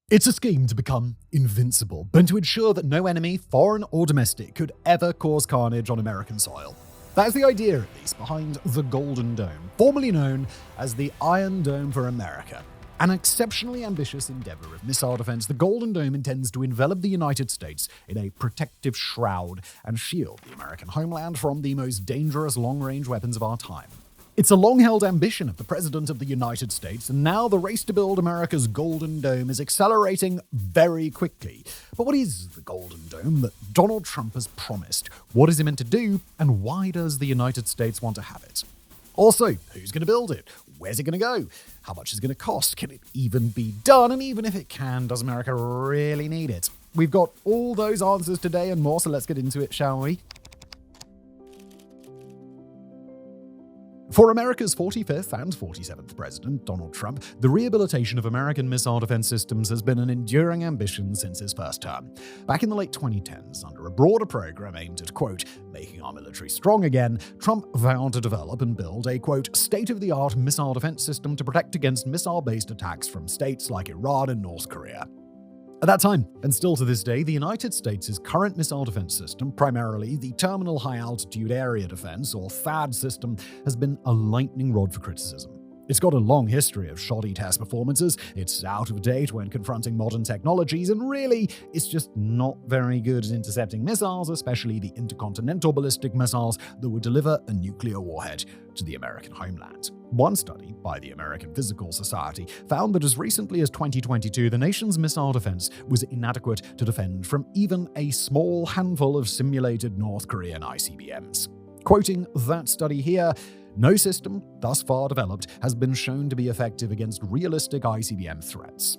It's a scheme to become invincible, and to ensure that no enemy, foreign or domestic, could ever cause carnage on American soil. That's the idea, at least, behind the Golden Dome, formerly known as the Iron Dome for America. An exceptionally ambitious endeavor of missile defense, the Golden Dome intends to envelop the United States in a protective shroud and shield the American homeland from the most dangerous long-range weapons of our time. It's a long-held ambition of the President of the United States, and now the race to build America's Golden Dome is accelerating very quickly. But what is the Golden Dome that Donald Trump has promised? What is it meant to do, and why does the United States want to have it? Also, who's going to build it? Where's it going to go? How much is it going to cost? Can it even be done? And even if it can, does America really need it? We've got all those answers today and more, so let's get into it, shall we? For America's 45th and 47th President, Donald Trump, the rehabilitation of American missile defense systems has been an enduring ambition since his first term. Back in the late 2010s, under a broader program aimed at, quote, making our military strong again, Trump vowed to develop and build a, quote, state-of-the-art missile defense system to protect against missile-based attacks from states like Iran and North Korea. At that time, and still to this day, the United States' current missile defense system, primarily the Terminal High Altitude Area Defense, or THAAD system, has been a lightning rod for criticism. It's got a long history of shoddy test performances, it's out of date when confronting modern technologies, and really, it's just not very good at intercepting missiles, especially the intercontinental ballistic missiles that would deliver a nuclear warhead to the American homeland. One study by the American Physical Society found that as recently as 2022, the nation's missile defense was inadequate to defend from even a small handful of simulated North Korean ICBMs. Quoting that study here, no system, thus far developed, has been shown to be effective against realistic ICBM threats.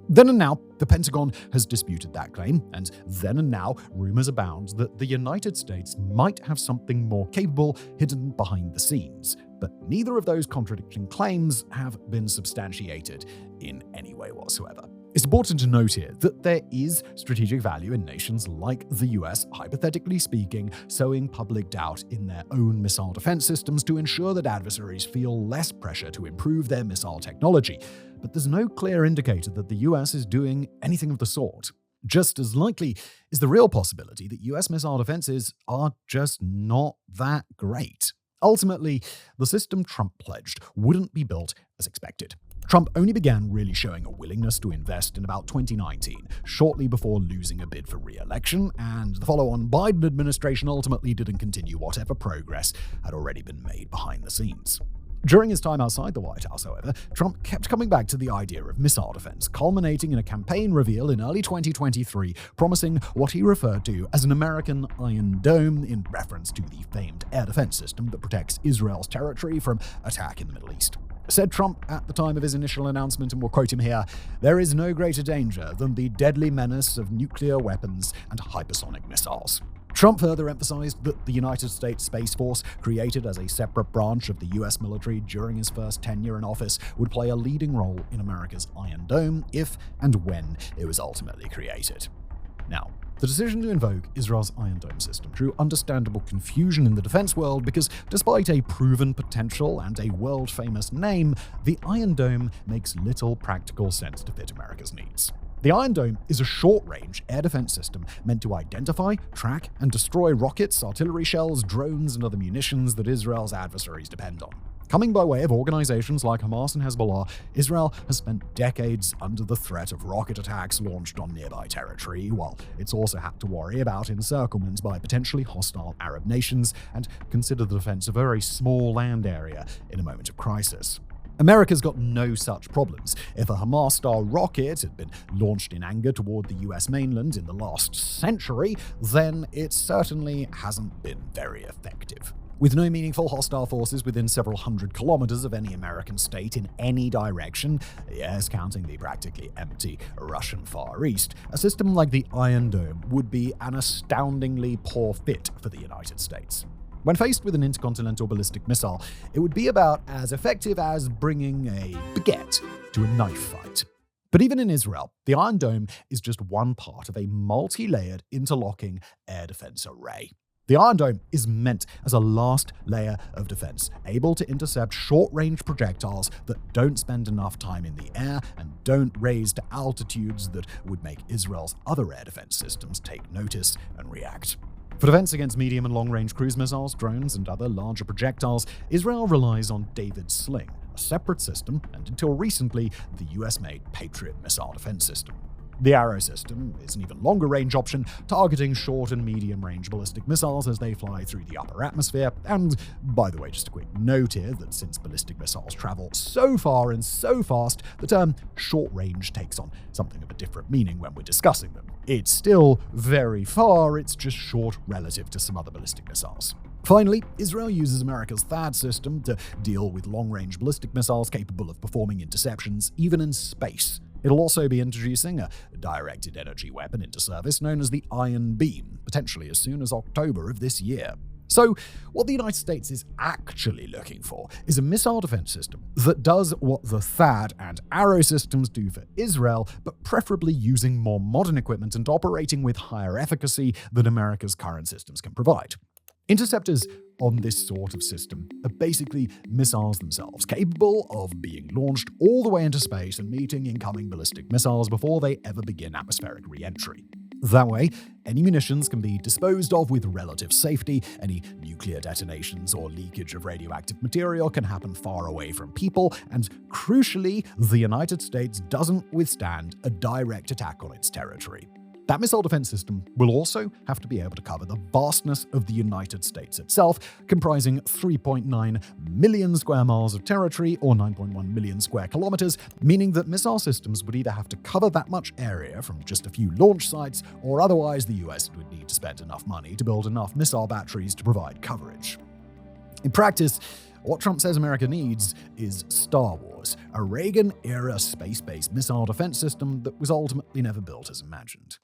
Then and now, the Pentagon has disputed that claim, and then and now, rumors abound that the United States might have something more capable hidden behind the scenes. But neither of those contradicting claims have been substantiated in any way whatsoever. It's important to note here that there is strategic value in nations like the US, hypothetically speaking, sowing public doubt in their own missile defense systems to ensure that adversaries feel less pressure to improve their missile technology. But there's no clear indicator that the US is doing anything of the sort. Just as likely is the real possibility that US missile defenses are just not that great. Ultimately, the system Trump pledged wouldn't be built as expected. Trump only began really showing a willingness to invest in about 2019, shortly before losing a bid for re-election, and the follow-on Biden administration ultimately didn't continue whatever progress had already been made behind the scenes. During his time outside the White House, however, Trump kept coming back to the idea of missile defense, culminating in a campaign reveal in early 2023, promising what he referred to as an American Iron Dome in reference to the famed air defense system that protects Israel's territory from attack in the Middle East. Said Trump at the time of his initial announcement, and we'll quote him here, "There is no greater danger than the deadly menace of nuclear weapons and hypersonic missiles." Trump further emphasized that the United States Space Force, created as a separate branch of the US military during his first tenure in office, would play a leading role in America's Iron Dome if and when it was ultimately created. Now, the decision to invoke Israel's Iron Dome system drew understandable confusion in the defense world because, despite a proven potential and a world-famous name, the Iron Dome makes little practical sense to fit America's needs. The Iron Dome is a short-range air defense system meant to identify, track, and destroy rockets, artillery shells, drones, and other munitions that Israel's adversaries depend on. Coming by way of organizations like Hamas and Hezbollah, Israel has spent decades under the threat of rocket attacks launched on nearby territory, while it's also had to worry about encirclement by potentially hostile Arab nations and consider the defense a very small land area in a moment of crisis. America's got no such problems. If a Hamas-style rocket had been launched in anger toward the US mainland in the last century, then it certainly hasn't been very effective. With no meaningful hostile forces within several hundred kilometers of any American state in any direction, yes, counting the practically empty Russian Far East, a system like the Iron Dome would be an astoundingly poor fit for the United States. When faced with an intercontinental ballistic missile, it would be about as effective as bringing a baguette to a knife fight. But even in Israel, the Iron Dome is just one part of a multi-layered, interlocking air defense array. The Iron Dome is meant as a last layer of defense, able to intercept short-range projectiles that don't spend enough time in the air and don't raise to altitudes that would make Israel's other air defense systems take notice and react. For defense against medium and long-range cruise missiles, drones, and other larger projectiles, Israel relies on David's Sling, a separate system, and until recently, the US-made Patriot missile defense system. The Arrow system is an even longer-range option, targeting short and medium-range ballistic missiles as they fly through the upper atmosphere. And, by the way, just a quick note here that since ballistic missiles travel so far and so fast, the term short-range takes on something of a different meaning when we're discussing them. It's still very far, it's just short relative to some other ballistic missiles. Finally, Israel uses America's THAAD system to deal with long-range ballistic missiles capable of performing interceptions even in space. It'll also be introducing a directed energy weapon into service known as the Iron Beam, potentially as soon as October of this year. So, what the United States is actually looking for is a missile defense system that does what the THAAD and Arrow systems do for Israel, but preferably using more modern equipment and operating with higher efficacy than America's current systems can provide. Interceptors on this sort of system are basically missiles themselves, capable of being launched all the way into space and meeting incoming ballistic missiles before they ever begin atmospheric re-entry. That way, any munitions can be disposed of with relative safety, any nuclear detonations or leakage of radioactive material can happen far away from people, and crucially, the United States doesn't withstand a direct attack on its territory. That missile defense system will also have to be able to cover the vastness of the United States itself, comprising 3.9 million square miles of territory or 9.1 million square kilometers, meaning that missile systems would either have to cover that much area from just a few launch sites, or otherwise the US would need to spend enough money to build enough missile batteries to provide coverage. In practice, what Trump says America needs is Star Wars, a Reagan-era space-based missile defense system that was ultimately never built as imagined.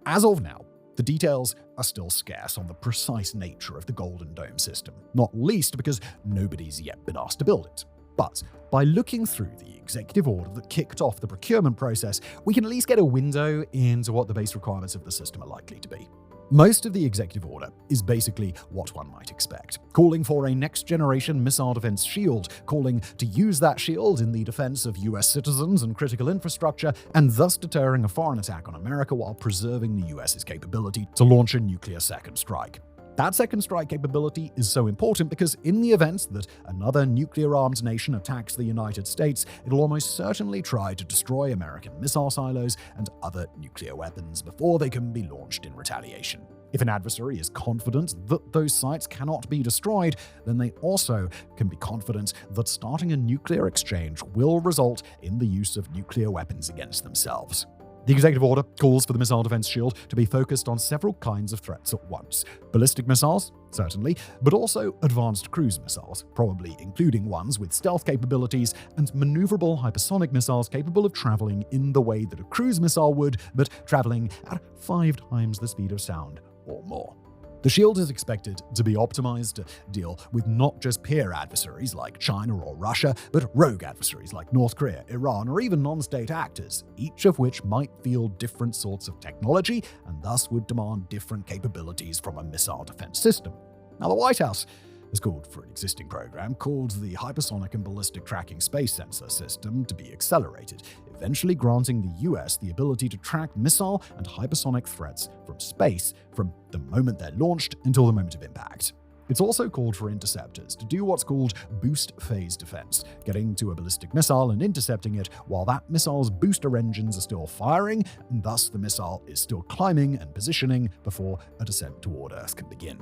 As of now, the details are still scarce on the precise nature of the Golden Dome system, not least because nobody's yet been asked to build it. But by looking through the executive order that kicked off the procurement process, we can at least get a window into what the base requirements of the system are likely to be. Most of the executive order is basically what one might expect, calling for a next-generation missile defense shield, calling to use that shield in the defense of US citizens and critical infrastructure, and thus deterring a foreign attack on America while preserving the US's capability to launch a nuclear second strike. That second strike capability is so important because in the event that another nuclear-armed nation attacks the United States, it'll almost certainly try to destroy American missile silos and other nuclear weapons before they can be launched in retaliation. If an adversary is confident that those sites cannot be destroyed, then they also can be confident that starting a nuclear exchange will result in the use of nuclear weapons against themselves. The executive order calls for the missile defense shield to be focused on several kinds of threats at once. Ballistic missiles, certainly, but also advanced cruise missiles, probably including ones with stealth capabilities, and maneuverable hypersonic missiles capable of traveling in the way that a cruise missile would, but traveling at 5 times the speed of sound or more. The shield is expected to be optimized to deal with not just peer adversaries like China or Russia, but rogue adversaries like North Korea, Iran, or even non-state actors, each of which might field different sorts of technology and thus would demand different capabilities from a missile defense system. Now, the White House has called for an existing program called the Hypersonic and Ballistic Tracking Space Sensor System to be accelerated, eventually granting the US the ability to track missile and hypersonic threats from space from the moment they're launched until the moment of impact. It's also called for interceptors to do what's called boost phase defense, getting to a ballistic missile and intercepting it while that missile's booster engines are still firing, and thus the missile is still climbing and positioning before a descent toward Earth can begin.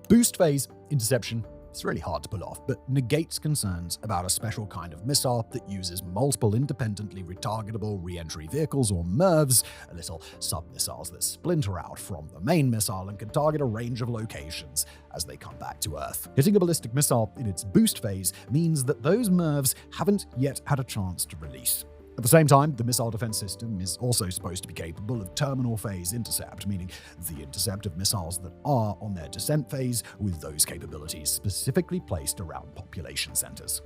Boost phase interception is really hard to pull off, but negates concerns about a special kind of missile that uses multiple independently retargetable re-entry vehicles, or MIRVs, little sub-missiles that splinter out from the main missile and can target a range of locations as they come back to Earth. Hitting a ballistic missile in its boost phase means that those MIRVs haven't yet had a chance to release. At the same time, the missile defense system is also supposed to be capable of terminal phase intercept, meaning the intercept of missiles that are on their descent phase with those capabilities specifically placed around population centers.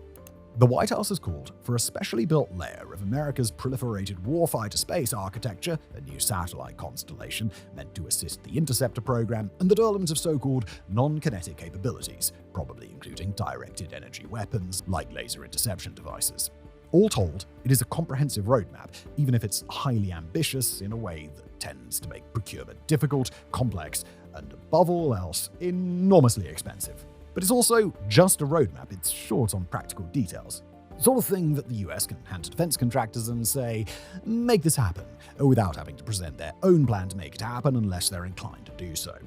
The White House has called for a specially built layer of America's proliferated warfighter space architecture, a new satellite constellation meant to assist the interceptor program, and the development of so-called non-kinetic capabilities, probably including directed energy weapons like laser interception devices. All told, it is a comprehensive roadmap, even if it's highly ambitious in a way that tends to make procurement difficult, complex, and above all else, enormously expensive. But it's also just a roadmap, it's short on practical details. The sort of thing that the US can hand to defense contractors and say, make this happen, without having to present their own plan to make it happen unless they're inclined to do so.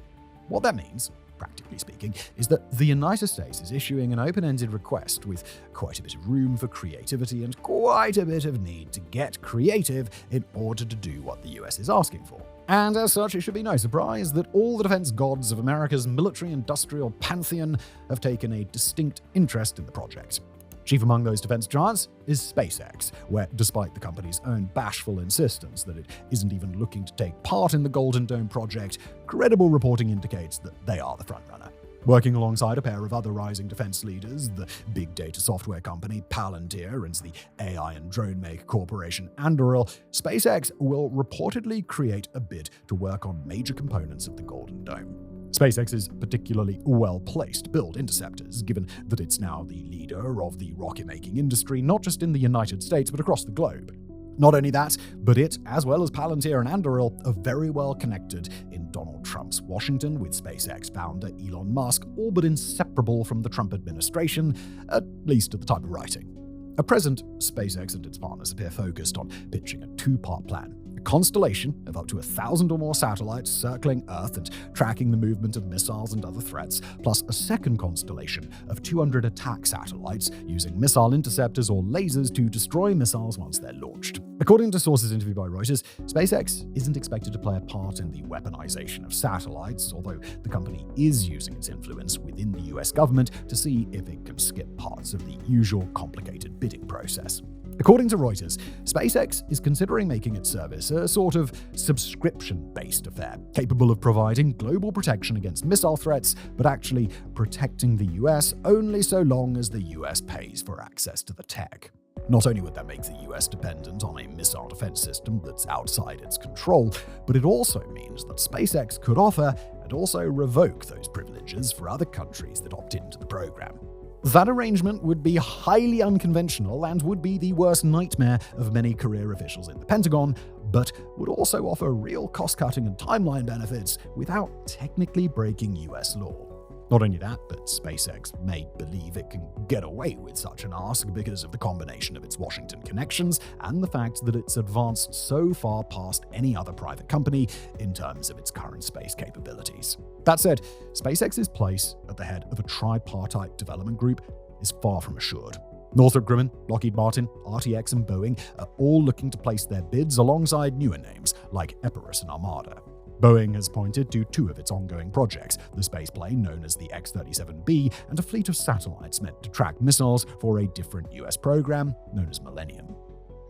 What that means, practically speaking, is that the United States is issuing an open-ended request with quite a bit of room for creativity and quite a bit of need to get creative in order to do what the US is asking for. And as such, it should be no surprise that all the defense gods of America's military-industrial pantheon have taken a distinct interest in the project. Chief among those defense giants is SpaceX, where, despite the company's own bashful insistence that it isn't even looking to take part in the Golden Dome project, credible reporting indicates that they are the frontrunner. Working alongside a pair of other rising defense leaders, the big data software company Palantir and the AI and drone maker corporation Anduril, SpaceX will reportedly create a bid to work on major components of the Golden Dome. SpaceX is particularly well-placed to build interceptors, given that it's now the leader of the rocket-making industry, not just in the United States, but across the globe. Not only that, but it, as well as Palantir and Anduril, are very well connected in Donald Trump's Washington, with SpaceX founder Elon Musk all but inseparable from the Trump administration, at least at the time of writing. At present, SpaceX and its partners appear focused on pitching a two-part plan. A constellation of up to 1,000 or more satellites circling Earth and tracking the movement of missiles and other threats, plus a second constellation of 200 attack satellites using missile interceptors or lasers to destroy missiles once they're launched. According to sources interviewed by Reuters, SpaceX isn't expected to play a part in the weaponization of satellites, although the company is using its influence within the US government to see if it can skip parts of the usual complicated bidding process. According to Reuters, SpaceX is considering making its service a sort of subscription-based affair, capable of providing global protection against missile threats, but actually protecting the US only so long as the US pays for access to the tech. Not only would that make the US dependent on a missile defense system that's outside its control, but it also means that SpaceX could offer and also revoke those privileges for other countries that opt into the program. That arrangement would be highly unconventional and would be the worst nightmare of many career officials in the Pentagon, but would also offer real cost-cutting and timeline benefits without technically breaking US law. Not only that, but SpaceX may believe it can get away with such an ask because of the combination of its Washington connections and the fact that it's advanced so far past any other private company in terms of its current space capabilities. That said, SpaceX's place at the head of a tripartite development group is far from assured. Northrop Grumman, Lockheed Martin, RTX, and Boeing are all looking to place their bids alongside newer names like Epirus and Armada. Boeing has pointed to two of its ongoing projects, the spaceplane known as the X-37B and a fleet of satellites meant to track missiles for a different US program known as Millennium.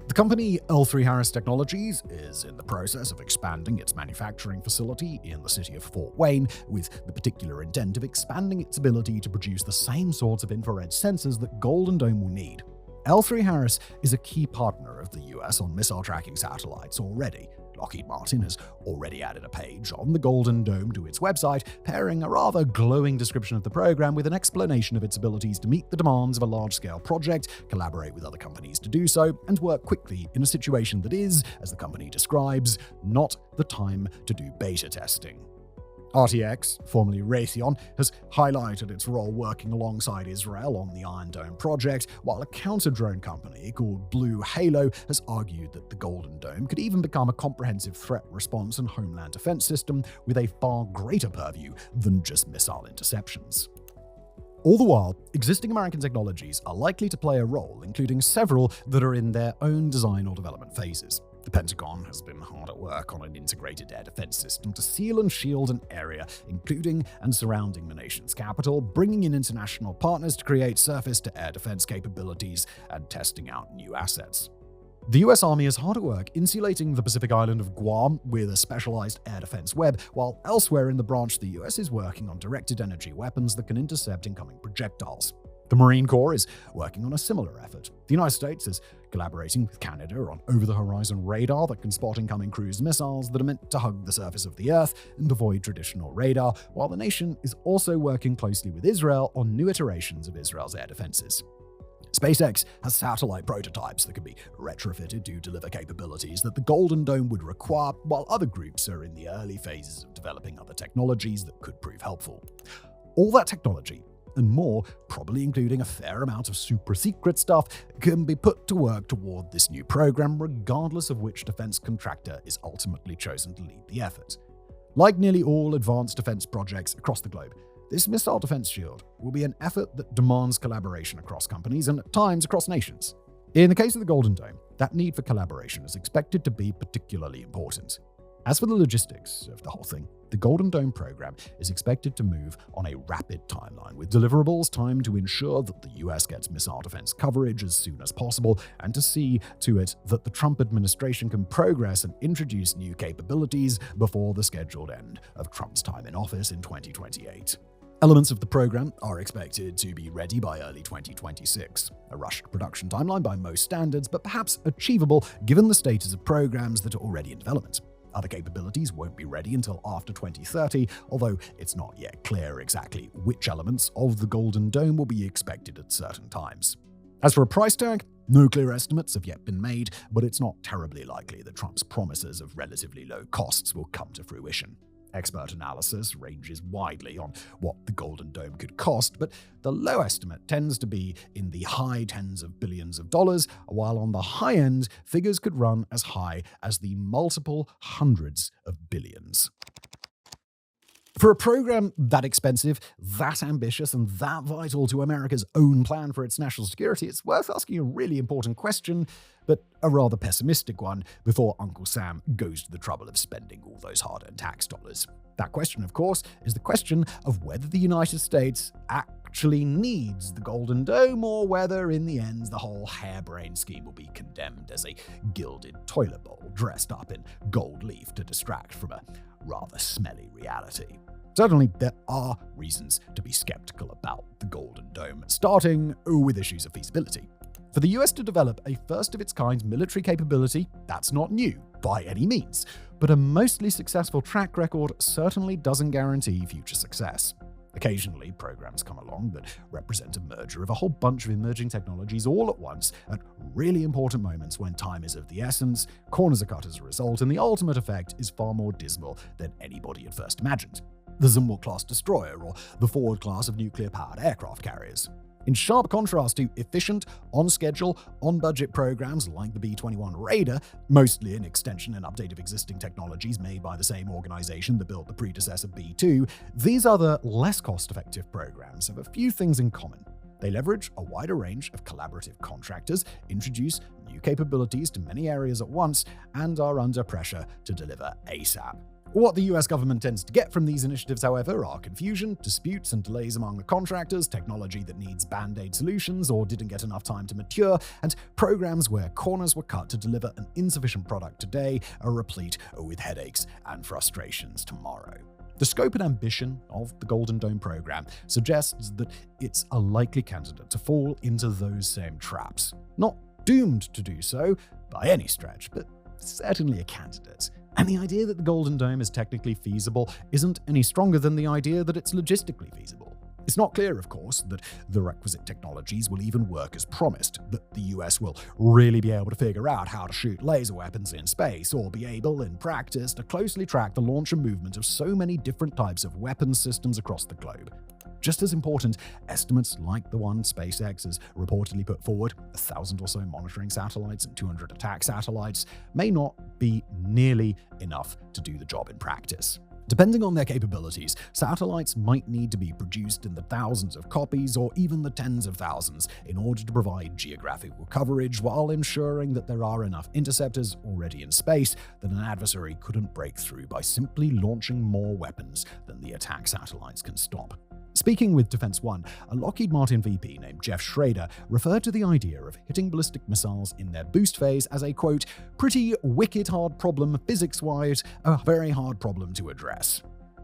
The company L3Harris Technologies is in the process of expanding its manufacturing facility in the city of Fort Wayne, with the particular intent of expanding its ability to produce the same sorts of infrared sensors that Golden Dome will need. L3Harris is a key partner of the US on missile tracking satellites already. Lockheed Martin has already added a page on the Golden Dome to its website, pairing a rather glowing description of the program with an explanation of its abilities to meet the demands of a large-scale project, collaborate with other companies to do so, and work quickly in a situation that is, as the company describes, not the time to do beta testing. RTX, formerly Raytheon, has highlighted its role working alongside Israel on the Iron Dome project, while a counter-drone company called Blue Halo has argued that the Golden Dome could even become a comprehensive threat response and homeland defense system with a far greater purview than just missile interceptions. All the while, existing American technologies are likely to play a role, including several that are in their own design or development phases. The Pentagon has been hard at work on an integrated air defense system to seal and shield an area, including and surrounding the nation's capital, bringing in international partners to create surface-to-air defense capabilities and testing out new assets. The US Army is hard at work insulating the Pacific island of Guam with a specialized air defense web, while elsewhere in the branch the US is working on directed energy weapons that can intercept incoming projectiles. The Marine Corps is working on a similar effort. The United States is collaborating with Canada on over-the-horizon radar that can spot incoming cruise missiles that are meant to hug the surface of the Earth and avoid traditional radar, while the nation is also working closely with Israel on new iterations of Israel's air defenses. SpaceX has satellite prototypes that can be retrofitted to deliver capabilities that the Golden Dome would require, while other groups are in the early phases of developing other technologies that could prove helpful. All that technology and more, probably including a fair amount of super-secret stuff, can be put to work toward this new program regardless of which defense contractor is ultimately chosen to lead the effort. Like nearly all advanced defense projects across the globe, this missile defense shield will be an effort that demands collaboration across companies and at times across nations. In the case of the Golden Dome, that need for collaboration is expected to be particularly important. As for the logistics of the whole thing, the Golden Dome program is expected to move on a rapid timeline, with deliverables timed to ensure that the US gets missile defense coverage as soon as possible, and to see to it that the Trump administration can progress and introduce new capabilities before the scheduled end of Trump's time in office in 2028. Elements of the program are expected to be ready by early 2026, a rushed production timeline by most standards, but perhaps achievable given the status of programs that are already in development. Other capabilities won't be ready until after 2030, although it's not yet clear exactly which elements of the Golden Dome will be expected at certain times. As for a price tag, no clear estimates have yet been made, but it's not terribly likely that Trump's promises of relatively low costs will come to fruition. Expert analysis ranges widely on what the Golden Dome could cost, but the low estimate tends to be in the high tens of billions of dollars, while on the high end, figures could run as high as the multiple hundreds of billions. For a program that expensive, that ambitious, and that vital to America's own plan for its national security, it's worth asking a really important question, but a rather pessimistic one, before Uncle Sam goes to the trouble of spending all those hard-earned tax dollars. That question, of course, is the question of whether the United States actually needs the Golden Dome, or whether, in the end, the whole harebrained scheme will be condemned as a gilded toilet bowl dressed up in gold leaf to distract from a rather smelly reality. Certainly, there are reasons to be skeptical about the Golden Dome, starting with issues of feasibility. For the US to develop a first-of-its-kind military capability, that's not new, by any means, but a mostly successful track record certainly doesn't guarantee future success. Occasionally, programs come along that represent a merger of a whole bunch of emerging technologies all at once at really important moments when time is of the essence, corners are cut as a result, and the ultimate effect is far more dismal than anybody had first imagined. The Zumwalt-class destroyer or the Ford class of nuclear-powered aircraft carriers. In sharp contrast to efficient, on-schedule, on-budget programs like the B-21 Raider, mostly an extension and update of existing technologies made by the same organization that built the predecessor B-2, these other, less cost-effective programs have a few things in common. They leverage a wider range of collaborative contractors, introduce new capabilities to many areas at once, and are under pressure to deliver ASAP. What the US government tends to get from these initiatives, however, are confusion, disputes, and delays among the contractors, technology that needs band-aid solutions or didn't get enough time to mature, and programs where corners were cut to deliver an insufficient product today are replete with headaches and frustrations tomorrow. The scope and ambition of the Golden Dome program suggests that it's a likely candidate to fall into those same traps. Not doomed to do so by any stretch, but certainly a candidate. And the idea that the Golden Dome is technically feasible isn't any stronger than the idea that it's logistically feasible. It's not clear, of course, that the requisite technologies will even work as promised, that the US will really be able to figure out how to shoot laser weapons in space, or be able, in practice, to closely track the launch and movement of so many different types of weapons systems across the globe. Just as important, estimates like the one SpaceX has reportedly put forward, 1,000 or so monitoring satellites and 200 attack satellites, may not be nearly enough to do the job in practice. Depending on their capabilities, satellites might need to be produced in the thousands of copies or even the tens of thousands in order to provide geographical coverage, while ensuring that there are enough interceptors already in space that an adversary couldn't break through by simply launching more weapons than the attack satellites can stop. Speaking with Defense One, a Lockheed Martin VP named Jeff Schrader referred to the idea of hitting ballistic missiles in their boost phase as a, quote, pretty wicked hard problem physics-wise, a very hard problem to address.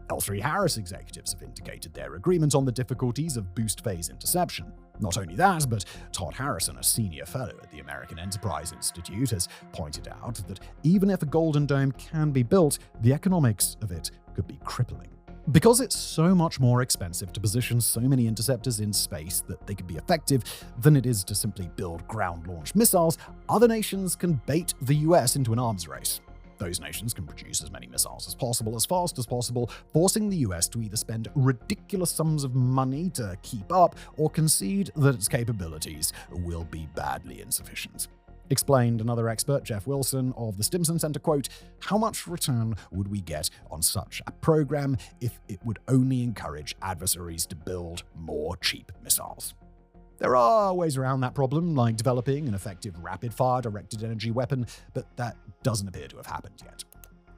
L3 Harris executives have indicated their agreement on the difficulties of boost phase interception. Not only that, but Todd Harrison, a senior fellow at the American Enterprise Institute, has pointed out that even if a Golden Dome can be built, the economics of it could be crippling. Because it's so much more expensive to position so many interceptors in space that they could be effective than it is to simply build ground-launched missiles, other nations can bait the US into an arms race. Those nations can produce as many missiles as possible, as fast as possible, forcing the US to either spend ridiculous sums of money to keep up or concede that its capabilities will be badly insufficient. Explained another expert, Jeff Wilson of the Stimson Center, quote, "How much return would we get on such a program if it would only encourage adversaries to build more cheap missiles?" There are ways around that problem, like developing an effective rapid-fire directed energy weapon, but that doesn't appear to have happened yet.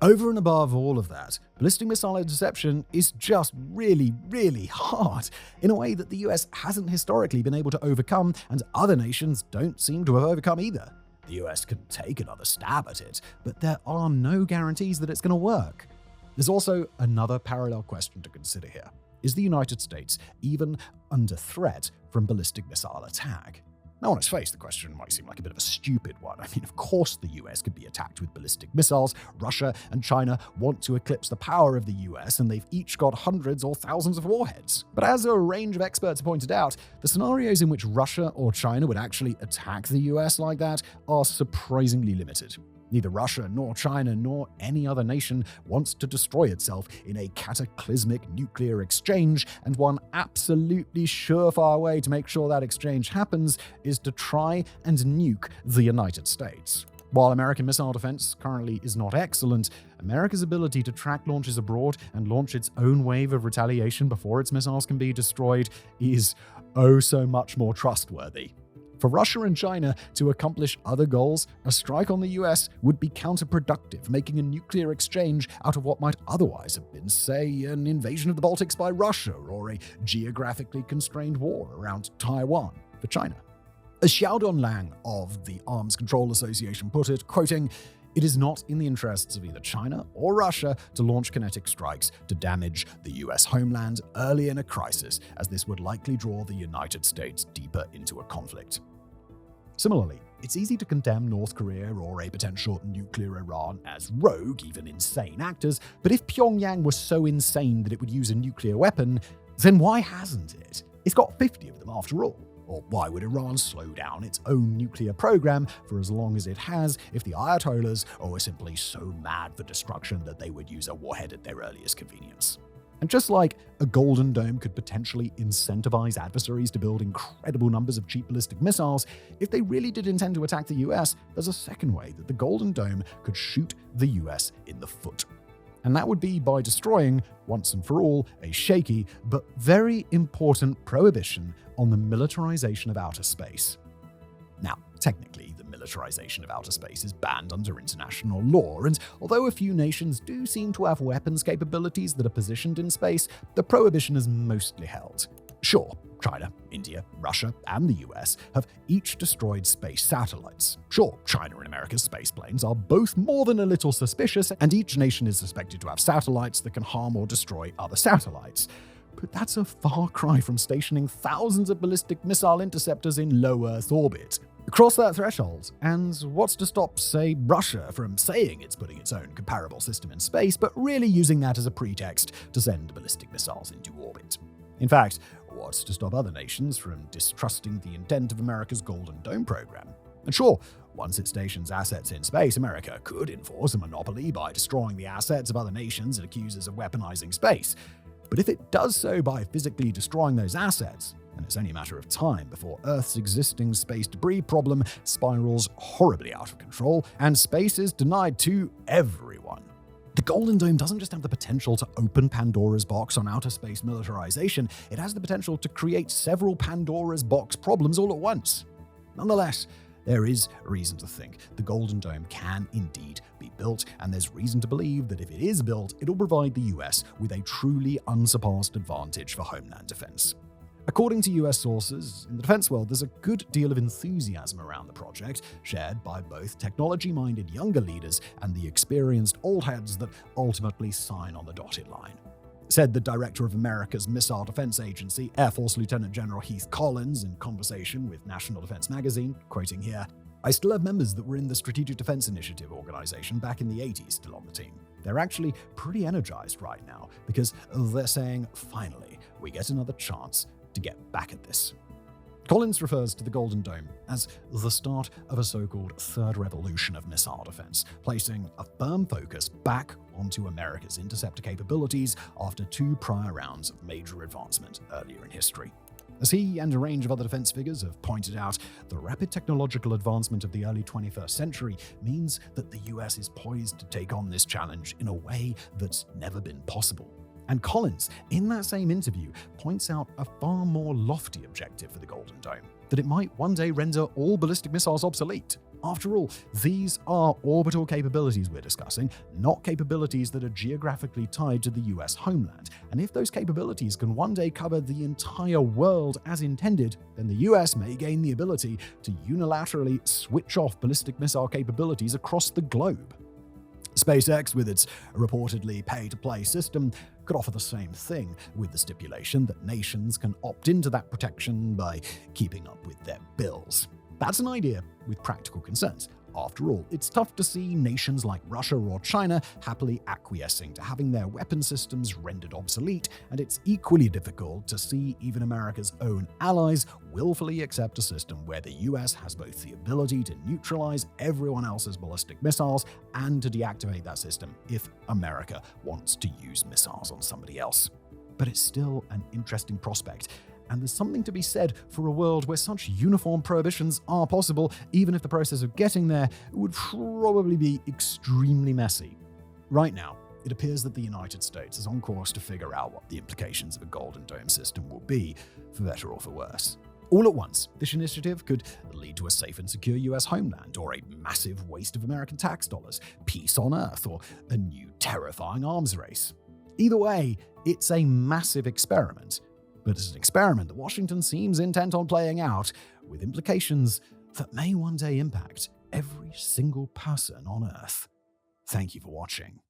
Over and above all of that, ballistic missile interception is just really, really hard, in a way that the US hasn't historically been able to overcome, and other nations don't seem to have overcome either. The US can take another stab at it, but there are no guarantees that it's going to work. There's also another parallel question to consider here. Is the United States even under threat from ballistic missile attack? Now, on its face, the question might seem like a bit of a stupid one. I mean, of course the US could be attacked with ballistic missiles. Russia and China want to eclipse the power of the US, and they've each got hundreds or thousands of warheads. But as a range of experts have pointed out, the scenarios in which Russia or China would actually attack the US like that are surprisingly limited. Neither Russia nor China nor any other nation wants to destroy itself in a cataclysmic nuclear exchange, and one absolutely surefire way to make sure that exchange happens is to try and nuke the United States. While American missile defense currently is not excellent, America's ability to track launches abroad and launch its own wave of retaliation before its missiles can be destroyed is oh so much more trustworthy. For Russia and China to accomplish other goals, a strike on the US would be counterproductive, making a nuclear exchange out of what might otherwise have been, say, an invasion of the Baltics by Russia or a geographically constrained war around Taiwan for China. As Xiaodong Lang of the Arms Control Association put it, quoting, "It is not in the interests of either China or Russia to launch kinetic strikes to damage the US homeland early in a crisis, as this would likely draw the United States deeper into a conflict." Similarly, it's easy to condemn North Korea or a potential nuclear Iran as rogue, even insane actors, but if Pyongyang was so insane that it would use a nuclear weapon, then why hasn't it? It's got 50 of them after all. Or why would Iran slow down its own nuclear program for as long as it has if the Ayatollahs were simply so mad for destruction that they would use a warhead at their earliest convenience? And just like a Golden Dome could potentially incentivize adversaries to build incredible numbers of cheap ballistic missiles, if they really did intend to attack the US, there's a second way that the Golden Dome could shoot the US in the foot. And that would be by destroying, once and for all, a shaky but very important prohibition on the militarization of outer space. Now, technically, the militarization of outer space is banned under international law, and although a few nations do seem to have weapons capabilities that are positioned in space, the prohibition is mostly held. Sure, China, India, Russia, and the US have each destroyed space satellites. Sure, China and America's space planes are both more than a little suspicious, and each nation is suspected to have satellites that can harm or destroy other satellites. But that's a far cry from stationing thousands of ballistic missile interceptors in low Earth orbit. Cross that threshold, and what's to stop, say, Russia from saying it's putting its own comparable system in space, but really using that as a pretext to send ballistic missiles into orbit? In fact, what's to stop other nations from distrusting the intent of America's Golden Dome program? And sure, once it stations assets in space, America could enforce a monopoly by destroying the assets of other nations it accuses of weaponizing space. But if it does so by physically destroying those assets, then it's only a matter of time before Earth's existing space debris problem spirals horribly out of control, and space is denied to everyone. The Golden Dome doesn't just have the potential to open Pandora's box on outer space militarization, it has the potential to create several Pandora's box problems all at once. Nonetheless, there is reason to think the Golden Dome can indeed be built, and there's reason to believe that if it is built, it'll provide the US with a truly unsurpassed advantage for homeland defense. According to US sources, in the defense world, there's a good deal of enthusiasm around the project, shared by both technology-minded younger leaders and the experienced old heads that ultimately sign on the dotted line. said the director of America's Missile Defense Agency, Air Force Lieutenant General Heath Collins, in conversation with National Defense Magazine, quoting here, "I still have members that were in the Strategic Defense Initiative organization back in the 80s still on the team. They're actually pretty energized right now because they're saying, finally, we get another chance to get back at this." Collins refers to the Golden Dome as the start of a so-called third revolution of missile defense, placing a firm focus back onto America's interceptor capabilities after 2 prior rounds of major advancement earlier in history. As he and a range of other defense figures have pointed out, the rapid technological advancement of the early 21st century means that the US is poised to take on this challenge in a way that's never been possible. And Collins, in that same interview, points out a far more lofty objective for the Golden Dome, that it might one day render all ballistic missiles obsolete. After all, these are orbital capabilities we're discussing, not capabilities that are geographically tied to the US homeland. And if those capabilities can one day cover the entire world as intended, then the US may gain the ability to unilaterally switch off ballistic missile capabilities across the globe. SpaceX, with its reportedly pay-to-play system, could offer the same thing, with the stipulation that nations can opt into that protection by keeping up with their bills. That's an idea with practical concerns. After all, it's tough to see nations like Russia or China happily acquiescing to having their weapon systems rendered obsolete, and it's equally difficult to see even America's own allies willfully accept a system where the US has both the ability to neutralize everyone else's ballistic missiles and to deactivate that system if America wants to use missiles on somebody else. But it's still an interesting prospect. And there's something to be said for a world where such uniform prohibitions are possible, even if the process of getting there would probably be extremely messy. Right now, it appears that the United States is on course to figure out what the implications of a Golden Dome system will be, for better or for worse. All at once, this initiative could lead to a safe and secure US homeland, or a massive waste of American tax dollars, peace on Earth, or a new terrifying arms race. Either way, it's a massive experiment. But it's an experiment that Washington seems intent on playing out, with implications that may one day impact every single person on Earth. Thank you for watching.